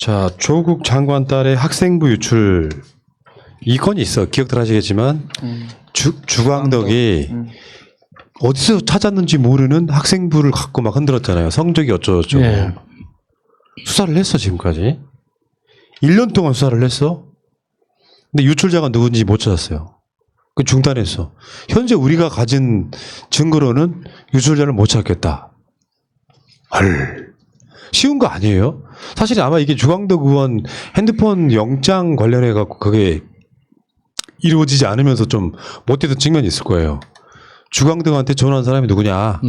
자, 조국 장관 딸의 학생부 유출 이 건이 있어. 기억들 하시겠지만 주광덕이 어디서 찾았는지 모르는 학생부를 갖고 막 흔들었잖아요. 성적이 어쩌고저쩌고. 네. 수사를 했어 지금까지. 1년 동안 수사를 했어. 근데 유출자가 누군지 못 찾았어요. 그 중단했어. 현재 우리가 가진 증거로는 유출자를 못 찾겠다. 헐. 쉬운 거 아니에요? 사실 아마 이게 주광덕 의원 핸드폰 영장 관련해 갖고 그게 이루어지지 않으면서 좀 못했던 측면이 있을 거예요. 주광덕한테 전화한 사람이 누구냐.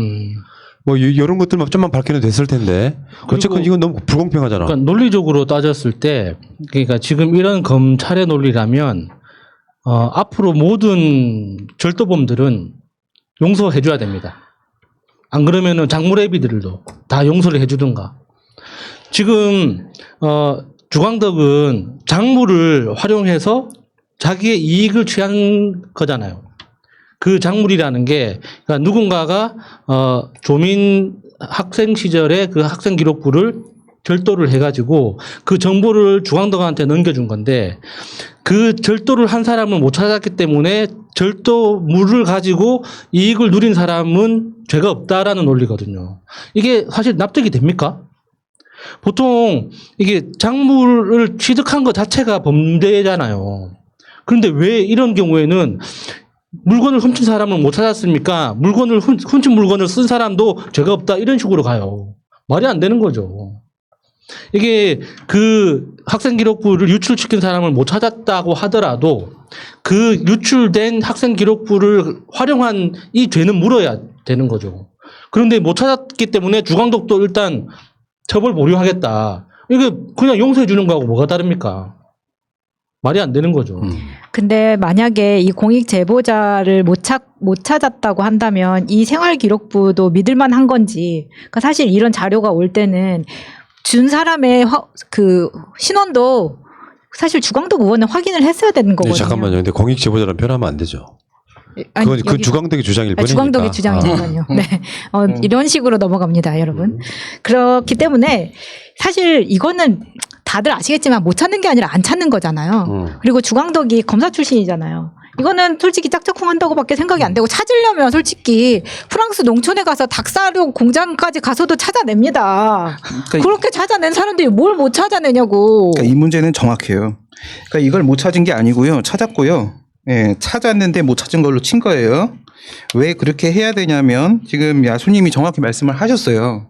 뭐 이런 것들만 좀만 밝혀도 됐을 텐데. 어쨌건 이건 너무 불공평하잖아. 그러니까 논리적으로 따졌을 때, 그러니까 지금 이런 검찰의 논리라면 앞으로 모든 절도범들은 용서해줘야 됩니다. 안 그러면은 장무래비들도 다 용서를 해주든가. 지금 주광덕은 작물을 활용해서 자기의 이익을 취한 거잖아요. 그 작물이라는 게 그러니까 누군가가 조민 학생 시절에 그 학생 기록부를 절도를 해가지고 그 정보를 주광덕한테 넘겨준 건데 그 절도를 한 사람을 못 찾았기 때문에 절도물을 가지고 이익을 누린 사람은 죄가 없다라는 논리거든요. 이게 사실 납득이 됩니까? 보통 이게 작물을 취득한 것 자체가 범죄잖아요. 그런데 왜 이런 경우에는 물건을 훔친 사람을 못 찾았습니까? 물건을 훔친 물건을 쓴 사람도 죄가 없다 이런 식으로 가요. 말이 안 되는 거죠. 이게 그 학생 기록부를 유출시킨 사람을 못 찾았다고 하더라도 그 유출된 학생 기록부를 활용한 이 죄는 물어야 되는 거죠. 그런데 못 찾았기 때문에 주광덕도 일단 처벌 보류하겠다. 이게 그냥 용서해 주는 거하고 뭐가 다릅니까? 말이 안 되는 거죠. 근데 만약에 이 공익 제보자를 못 찾았다고 한다면 이 생활 기록부도 믿을만 한 건지. 그러니까 사실 이런 자료가 올 때는 준 사람의 그 신원도 사실 주광덕 의원은 확인을 했어야 되는 거거든요. 네, 잠깐만요. 근데 공익 제보자라는 표현하면 안 되죠. 아니, 그건 주광덕의 주장일 뿐이니까. 주광덕의 주장이니까요. 네, 이런 식으로 넘어갑니다, 여러분. 그렇기 때문에 사실 이거는 다들 아시겠지만 못 찾는 게 아니라 안 찾는 거잖아요. 그리고 주광덕이 검사 출신이잖아요. 이거는 솔직히 짝짝꿍 한다고밖에 생각이 안 되고 찾으려면 솔직히 프랑스 농촌에 가서 닭사료 공장까지 가서도 찾아냅니다. 그러니까 그렇게 찾아낸 사람들이 뭘 못 찾아내냐고. 그러니까 이 문제는 정확해요. 그러니까 이걸 못 찾은 게 아니고요. 찾았고요. 예, 찾았는데 못 찾은 걸로 친 거예요. 왜 그렇게 해야 되냐면 지금 야수님이 정확히 말씀을 하셨어요.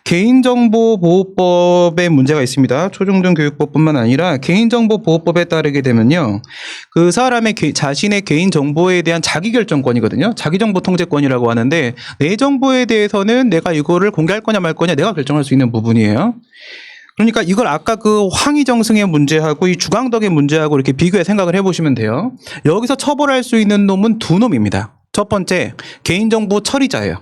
개인정보보호법에 문제가 있습니다. 초중등교육법뿐만 아니라 개인정보보호법에 따르게 되면요. 그 사람의 자신의 개인정보에 대한 자기결정권이거든요. 자기정보통제권이라고 하는데 내 정보에 대해서는 내가 이거를 공개할 거냐 말 거냐 내가 결정할 수 있는 부분이에요. 그러니까 이걸 아까 그 황희정승의 문제하고 이 주광덕의 문제하고 이렇게 비교해 생각을 해보시면 돼요. 여기서 처벌할 수 있는 놈은 두 놈입니다. 첫 번째, 개인정보 처리자예요.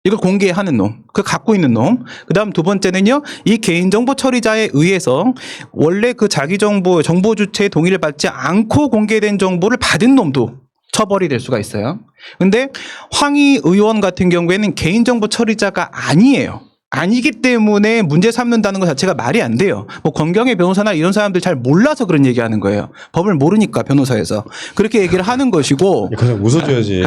이걸 공개하는 놈, 그 갖고 있는 놈. 그 다음 두 번째는요, 이 개인정보 처리자에 의해서 원래 그 자기 정보, 정보 주체의 동의를 받지 않고 공개된 정보를 받은 놈도 처벌이 될 수가 있어요. 근데 황희 의원 같은 경우에는 개인정보 처리자가 아니에요. 아니기 때문에 문제 삼는다는 것 자체가 말이 안 돼요. 뭐 권경의 변호사나 이런 사람들 잘 몰라서 그런 얘기하는 거예요. 법을 모르니까 변호사에서 그렇게 얘기를 하는 것이고. 그냥 웃어줘야지.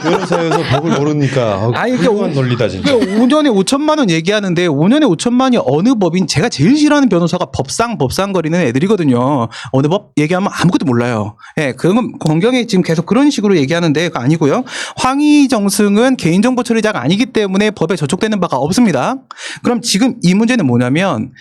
변호사에서 법을 모르니까 훌륭한 논리다 진짜. 5년에 5천만 원 얘기하는데 5년에 5천만이 어느 법인 제가 제일 싫어하는 변호사가 법상거리는 애들이거든요. 어느 법 얘기하면 아무것도 몰라요. 예, 그건 권경이 지금 계속 그런 식으로 얘기하는데 그거 아니고요. 황희정승은 개인정보 처리자가 아니기 때문에 법에 저촉되는 바가 없습니다. 그럼 지금 이 문제는 뭐냐면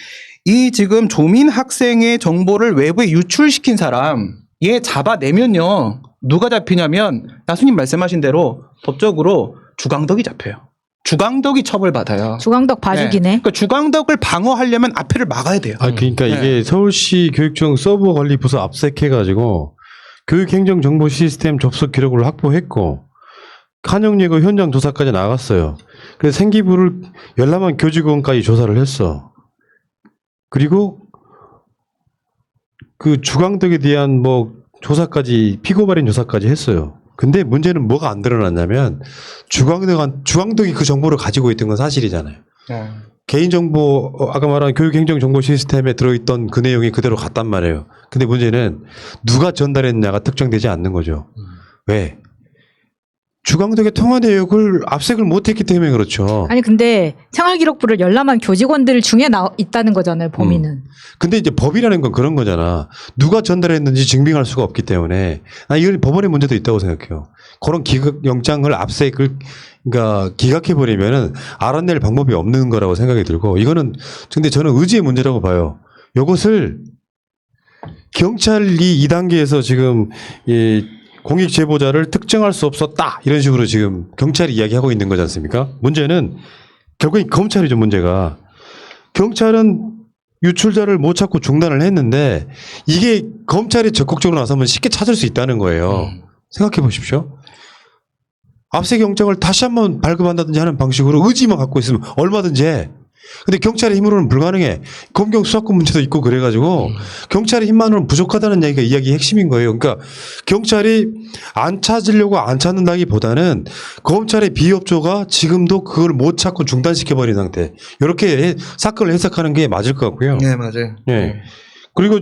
이 지금 조민 학생의 정보를 외부에 유출시킨 사람 얘 잡아내면요. 누가 잡히냐면 야수님 말씀하신 대로 법적으로 주광덕이 잡혀요. 주광덕이 처벌받아요. 주광덕 봐주기네. 네. 그러니까 주광덕을 방어하려면 앞에를 막아야 돼요. 아, 그러니까 이게 서울시 교육청 서버 관리 부서 압색해가지고 교육행정정보 시스템 접속 기록을 확보했고 한영예고 현장 조사까지 나갔어요. 그래서 생기부를 열람한 교직원까지 조사를 했어. 그리고 그 주광덕에 대한 뭐 조사까지 피고 발인 조사까지 했어요. 근데 문제는 뭐가 안 드러났냐면 주광덕이 그 정보를 가지고 있던 건 사실이잖아요. 개인정보 아까 말한 교육행정정보 시스템에 들어있던 그 내용이 그대로 갔단 말이에요. 근데 문제는 누가 전달했냐가 특정되지 않는 거죠. 왜? 주광덕의 통화 내역을 압색을 못했기 때문에 그렇죠. 아니 근데 생활기록부를 열람한 교직원들 중에 있다는 거잖아요. 범인은. 근데 이제 법이라는 건 그런 거잖아. 누가 전달했는지 증명할 수가 없기 때문에 이건 법원의 문제도 있다고 생각해요. 그런 영장을 압색을 그러니까 기각해버리면은 알아낼 방법이 없는 거라고 생각이 들고 이거는 근데 저는 의지의 문제라고 봐요. 이것을 경찰이 2단계에서 지금 이 공익 제보자를 특정할 수 없었다 이런 식으로 지금 경찰이 이야기하고 있는 거지 않습니까? 문제는 결국엔 검찰이죠. 문제가 경찰은 유출자를 못 찾고 중단을 했는데 이게 검찰이 적극적으로 나서면 쉽게 찾을 수 있다는 거예요. 생각해 보십시오. 압색 영장을 다시 한번 발급한다든지 하는 방식으로 의지만 갖고 있으면 얼마든지 해. 근데 경찰의 힘으로는 불가능해. 검경 수사권 문제도 있고 그래가지고 경찰의 힘만으로는 부족하다는 얘기가 이야기의 핵심인 거예요. 그러니까 경찰이 안 찾으려고 안 찾는다기보다는 검찰의 비협조가 지금도 그걸 못 찾고 중단시켜버린 상태. 이렇게 사건을 해석하는 게 맞을 것 같고요. 네, 맞아요. 예. 그리고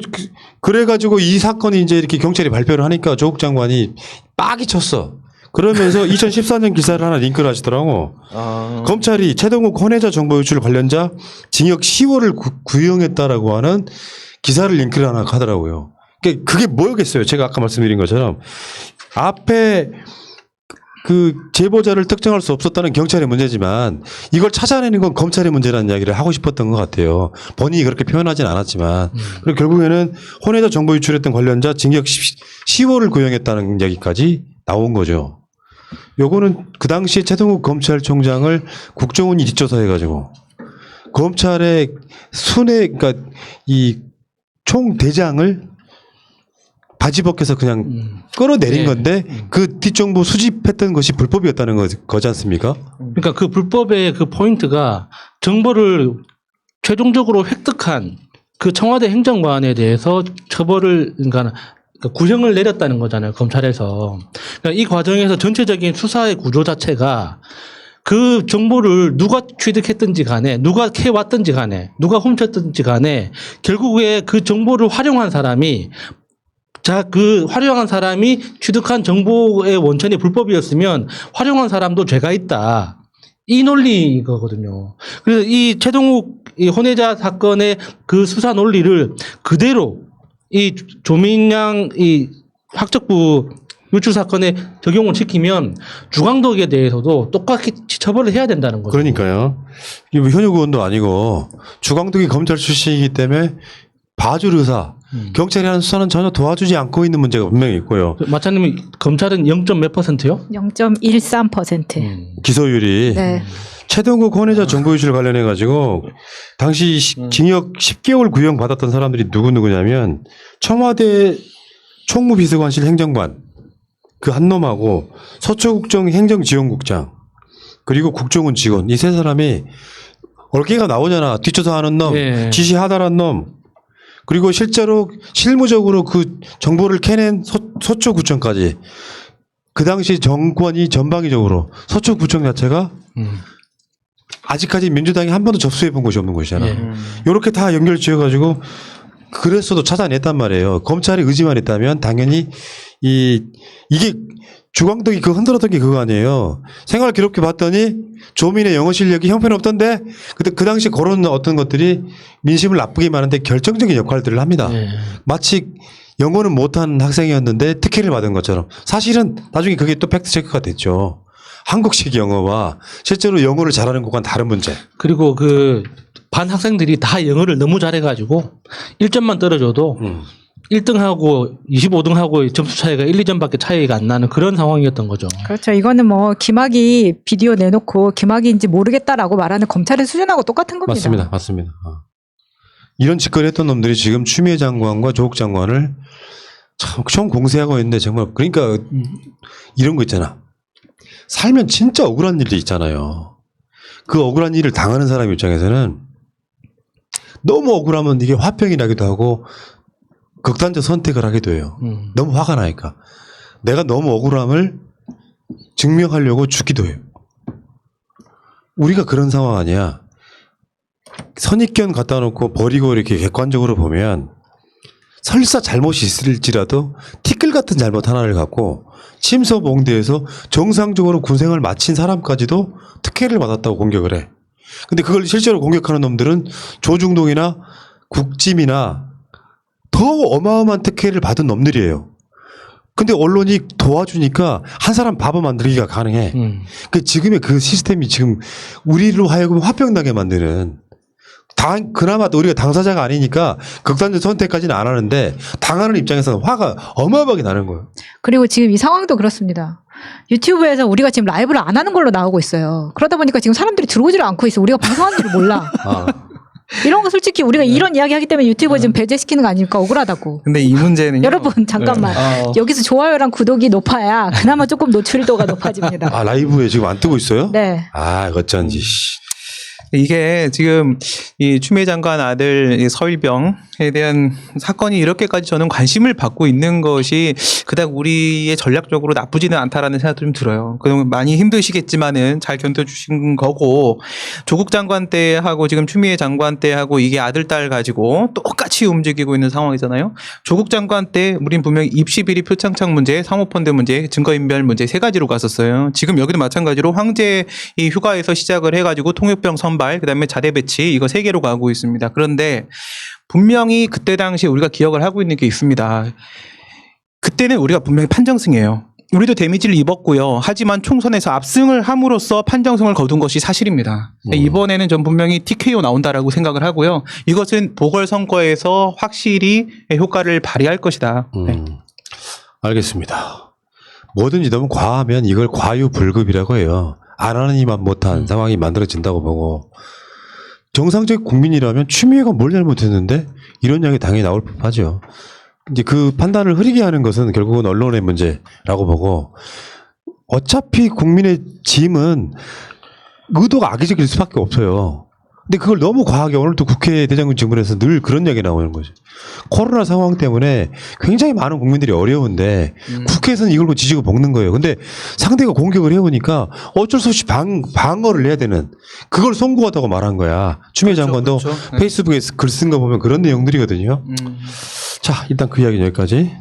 그래가지고 이 사건이 이제 이렇게 경찰이 발표를 하니까 조국 장관이 빡이 쳤어. 그러면서 2014년 기사를 하나 링크를 하시더라고. 검찰이 최동욱 혼외자 정보 유출 관련자 징역 10월을 구형했다라고 하는 기사를 링크를 하나 하더라고요. 그게 뭐겠어요? 제가 아까 말씀드린 것처럼 앞에 그 제보자를 특정할 수 없었다는 경찰의 문제지만 이걸 찾아내는 건 검찰의 문제라는 이야기를 하고 싶었던 것 같아요. 본인이 그렇게 표현하진 않았지만 그리고 결국에는 혼외자 정보 유출했던 관련자 징역 10월을 구형했다는 이야기까지 나온 거죠. 요거는 그 당시에 최동욱 검찰총장을 국정원이 뒷조사해가지고 검찰의 그러니까 이 총대장을 바지 벗겨서 그냥 끌어내린 건데 그 뒷정보 수집했던 것이 불법이었다는 거지 않습니까? 그러니까 그 불법의 그 포인트가 정보를 최종적으로 획득한 그 청와대 행정관에 대해서 처벌을 그러니까 구형을 내렸다는 거잖아요. 검찰에서. 그러니까 이 과정에서 전체적인 수사의 구조 자체가 그 정보를 누가 취득했든지 간에 누가 캐왔든지 간에 누가 훔쳤든지 간에 결국에 그 정보를 활용한 사람이 그 활용한 사람이 취득한 정보의 원천이 불법이었으면 활용한 사람도 죄가 있다. 이 논리거든요. 그래서 이 최동욱 이 혼외자 사건의 그 수사 논리를 그대로 이 조민양 이 학적부 유출 사건에 적용을 시키면 주광덕에 대해서도 똑같이 처벌을 해야 된다는 거죠. 그러니까요. 이게 뭐 현역 의원도 아니고 주광덕이 검찰 출신이기 때문에 봐줄 의사. 경찰이 하는 수사는 전혀 도와주지 않고 있는 문제가 분명히 있고요. 마차님이 검찰은 0. 몇 %요? 0.13%. 기소율이. 네. 최동욱 혼외자 정보 유출 관련해 가지고 당시 징역 10개월 구형 받았던 사람들이 누구냐면 청와대 총무비서관실 행정관 그 한 놈하고 서초국정 행정지원국장 그리고 국정원 직원 이 세 사람이 얼개가 나오잖아. 뒷조사하는 놈, 네. 지시하다란 놈 그리고 실제로 실무적으로 그 정보를 캐낸 서초구청까지 그 당시 정권이 전방위적으로 서초구청 자체가 아직까지 민주당이 한 번도 접수해 본 곳이 없는 곳이잖아. 이렇게 다 연결 지어가지고 그랬어도 찾아냈단 말이에요. 검찰의 의지만 있다면 당연히 이게 주광덕이 그 흔들었던 게 그거 아니에요. 생활 기록부 봤더니 조민의 영어 실력이 형편없던데 그 당시 그런 어떤 것들이 민심을 나쁘게 하는데 결정적인 역할들을 합니다. 네. 마치 영어는 못한 학생이었는데 특혜를 받은 것처럼 사실은 나중에 그게 또 팩트 체크가 됐죠. 한국식 영어와 실제로 영어를 잘하는 것과는 다른 문제. 그리고 그 반 학생들이 다 영어를 너무 잘해가지고 1점만 떨어져도 1등하고 25등하고 점수 차이가 1, 2점밖에 차이가 안 나는 그런 상황이었던 거죠. 그렇죠. 이거는 뭐 김학이 비디오 내놓고 김학인지 모르겠다라고 말하는 검찰의 수준하고 똑같은 겁니다. 맞습니다. 맞습니다. 이런 짓거리 했던 놈들이 지금 추미애 장관과 조국 장관을 참 공세하고 있는데 정말 그러니까 이런 거 있잖아. 살면 진짜 억울한 일이 있잖아요. 그 억울한 일을 당하는 사람 입장에서는 너무 억울하면 이게 화병이 나기도 하고 극단적 선택을 하기도 해요. 너무 화가 나니까. 내가 너무 억울함을 증명하려고 죽기도 해요. 우리가 그런 상황 아니야. 선입견 갖다 놓고 버리고 이렇게 객관적으로 보면 설사 잘못이 있을지라도 티끌 같은 잘못 하나를 갖고 침소봉대에서 정상적으로 군생을 마친 사람까지도 특혜를 받았다고 공격을 해. 근데 그걸 실제로 공격하는 놈들은 조중동이나 국짐이나 더 어마어마한 특혜를 받은 놈들이에요. 근데 언론이 도와주니까 한 사람 바보 만들기가 가능해. 그 지금의 그 시스템이 지금 우리로 하여금 화병나게 만드는 그나마 우리가 당사자가 아니니까 극단적 선택까지는 안 하는데 당하는 입장에서는 화가 어마어마하게 나는 거예요. 그리고 지금 이 상황도 그렇습니다. 유튜브에서 우리가 지금 라이브를 안 하는 걸로 나오고 있어요. 그러다 보니까 지금 사람들이 들어오지를 않고 있어. 우리가 방송하는 줄 몰라. 이런 거 솔직히 우리가 이런 이야기 하기 때문에 유튜브 지금 배제시키는 거 아닐까 억울하다고. 근데 이 문제는 여러분 잠깐만. 여기서 좋아요랑 구독이 높아야 그나마 조금 노출도가 높아집니다. 아 라이브에 지금 안 뜨고 있어요? 네. 아 어쩐지. 이게 지금 이 추미애 장관 아들 이 서일병에 대한 사건이 이렇게까지 저는 관심을 받고 있는 것이 그닥 우리의 전략적으로 나쁘지는 않다라는 생각도 좀 들어요. 그동안 많이 힘드시겠지만은 잘 견뎌주신 거고 조국 장관 때하고 지금 추미애 장관 때하고 이게 아들 딸 가지고 똑같이 움직이고 있는 상황이잖아요. 조국 장관 때 우린 분명히 입시 비리 표창장 문제, 사모펀드 문제, 증거인멸 문제 세 가지로 갔었어요. 지금 여기도 마찬가지로 황제 이 휴가에서 시작을 해가지고 통역병 선발, 그다음에 자대 배치 이거 세 개로 가고 있습니다. 그런데 분명히 그때 당시에 우리가 기억을 하고 있는 게 있습니다. 그때는 우리가 분명히 판정승이에요. 우리도 데미지를 입었고요. 하지만 총선에서 압승을 함으로써 판정승을 거둔 것이 사실입니다. 이번에는 전 분명히 TKO 나온다라고 생각을 하고요. 이것은 보궐선거에서 확실히 효과를 발휘할 것이다. 네. 알겠습니다. 뭐든지 너무 과하면 이걸 과유불급이라고 해요. 안 하는 이만 못한 상황이 만들어진다고 보고 정상적 국민이라면 추미애가 뭘 잘못했는데 이런 이야기 당연히 나올 법하죠. 이제 그 판단을 흐리게 하는 것은 결국은 언론의 문제라고 보고 어차피 국민의 짐은 의도가 악의적일 수밖에 없어요. 근데 그걸 너무 과하게 오늘도 국회 대장군 질문에서 늘 그런 이야기 나오는 거죠. 코로나 상황 때문에 굉장히 많은 국민들이 어려운데 국회에서는 이걸 지지고 볶는 거예요. 근데 상대가 공격을 해오니까 어쩔 수 없이 방어를 해야 되는 그걸 송구하다고 말한 거야. 추미애 장관도 그렇죠. 페이스북에 글 쓴 거 보면 그런 내용들이거든요. 자, 일단 그 이야기는 여기까지.